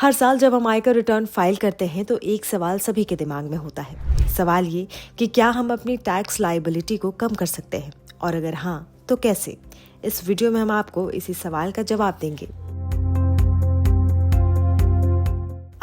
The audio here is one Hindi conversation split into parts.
हर साल जब हम आयकर रिटर्न फाइल करते हैं तो एक सवाल सभी के दिमाग में होता है। सवाल ये कि क्या हम अपनी टैक्स लायबिलिटी को कम कर सकते हैं, और अगर हाँ तो कैसे। इस वीडियो में हम आपको इसी सवाल का जवाब देंगे।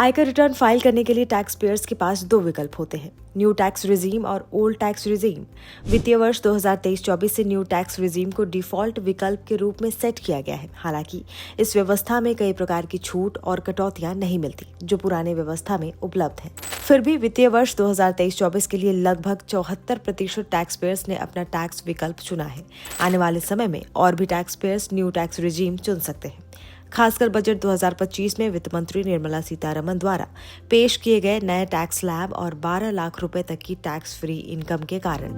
आयकर रिटर्न फाइल करने के लिए टैक्स पेयर्स के पास दो विकल्प होते हैं, न्यू टैक्स रिजीम और ओल्ड टैक्स रिजीम। वित्तीय वर्ष 2023-24 से न्यू टैक्स रिजीम को डिफॉल्ट विकल्प के रूप में सेट किया गया है। हालांकि इस व्यवस्था में कई प्रकार की छूट और कटौतियां नहीं मिलती जो पुराने व्यवस्था में उपलब्ध है। फिर भी वित्तीय वर्ष 2023-24 के लिए लगभग 74% टैक्स पेयर्स ने अपना टैक्स विकल्प चुना है। आने वाले समय में और भी tax payers new tax regime चुन सकते हैं। खासकर बजट 2025 में वित्त मंत्री निर्मला सीतारमण द्वारा पेश किए गए नए टैक्स स्लैब और 12 लाख रुपए तक की टैक्स फ्री इनकम के कारण।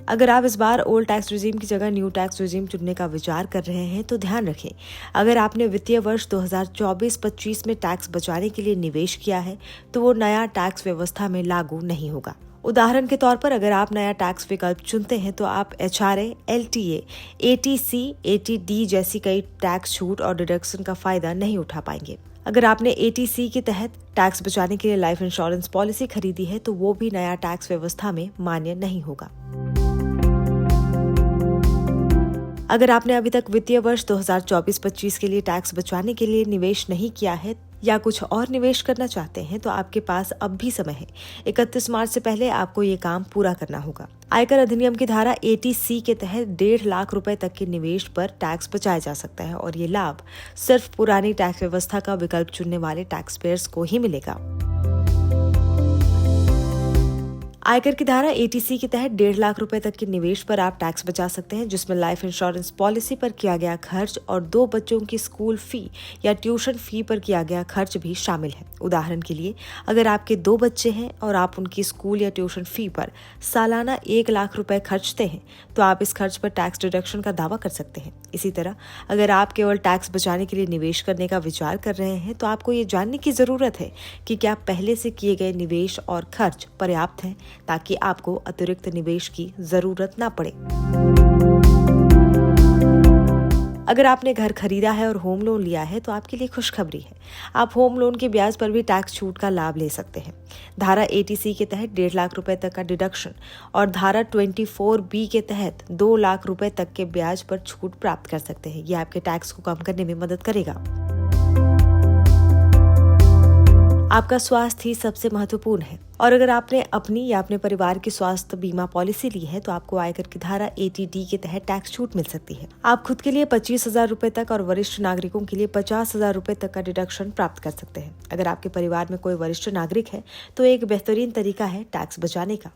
अगर आप इस बार ओल्ड टैक्स रिजीम की जगह न्यू टैक्स रिजीम चुनने का विचार कर रहे हैं तो ध्यान रखें, अगर आपने वित्तीय वर्ष 2024-25 में टैक्स बचाने के लिए निवेश किया है तो वो नया टैक्स व्यवस्था में लागू नहीं होगा। उदाहरण के तौर पर अगर आप नया टैक्स विकल्प चुनते हैं तो आप HRA, LTA, ATC, ATD जैसी कई टैक्स छूट और डिडक्शन का फायदा नहीं उठा पाएंगे। अगर आपने ATC के तहत टैक्स बचाने के लिए लाइफ इंश्योरेंस पॉलिसी खरीदी है तो वो भी नया टैक्स व्यवस्था में मान्य नहीं होगा। अगर आपने अभी तक वित्तीय वर्ष 2024-25 के लिए टैक्स बचाने के लिए निवेश नहीं किया है या कुछ और निवेश करना चाहते हैं तो आपके पास अब भी समय है। 31 मार्च से पहले आपको ये काम पूरा करना होगा। आयकर अधिनियम की धारा 80C के तहत 1.5 लाख रुपए तक के निवेश पर टैक्स बचाया जा सकता है और ये लाभ सिर्फ पुरानी टैक्स व्यवस्था का विकल्प चुनने वाले टैक्स पेयर्स को ही मिलेगा। आयकर की धारा 80C के तहत 1.5 लाख रुपए तक के निवेश पर आप टैक्स बचा सकते हैं, जिसमें लाइफ इंश्योरेंस पॉलिसी पर किया गया खर्च और 2 बच्चों की स्कूल फी या ट्यूशन फी पर किया गया खर्च भी शामिल है। उदाहरण के लिए, अगर आपके 2 बच्चे हैं और आप उनकी स्कूल या ट्यूशन फी पर सालाना 1 लाख रुपए खर्चते हैं तो आप इस खर्च पर टैक्स डिडक्शन का दावा कर सकते हैं। इसी तरह अगर आप केवल टैक्स बचाने के लिए निवेश करने का विचार कर रहे हैं तो आपको ये जानने की जरूरत है कि क्या पहले से किए गए निवेश और खर्च पर्याप्त हैं ताकि आपको अतिरिक्त निवेश की जरूरत ना पड़े। अगर आपने घर खरीदा है और होम लोन लिया है तो आपके लिए खुशखबरी है, आप होम लोन के ब्याज पर भी टैक्स छूट का लाभ ले सकते हैं। धारा 80C के तहत 1.5 लाख रुपए तक का डिडक्शन और धारा 24B के तहत 2 लाख रुपए तक के ब्याज पर छूट प्राप्त कर सकते हैं। यह आपके टैक्स को कम करने में मदद करेगा। आपका स्वास्थ्य ही सबसे महत्वपूर्ण है और अगर आपने अपनी या अपने परिवार की स्वास्थ्य बीमा पॉलिसी ली है तो आपको आयकर की धारा 80D के तहत टैक्स छूट मिल सकती है। आप खुद के लिए 25,000 रुपए तक और वरिष्ठ नागरिकों के लिए 50,000 रुपए तक का डिडक्शन प्राप्त कर सकते हैं। अगर आपके परिवार में कोई वरिष्ठ नागरिक है तो एक बेहतरीन तरीका है टैक्स बचाने का।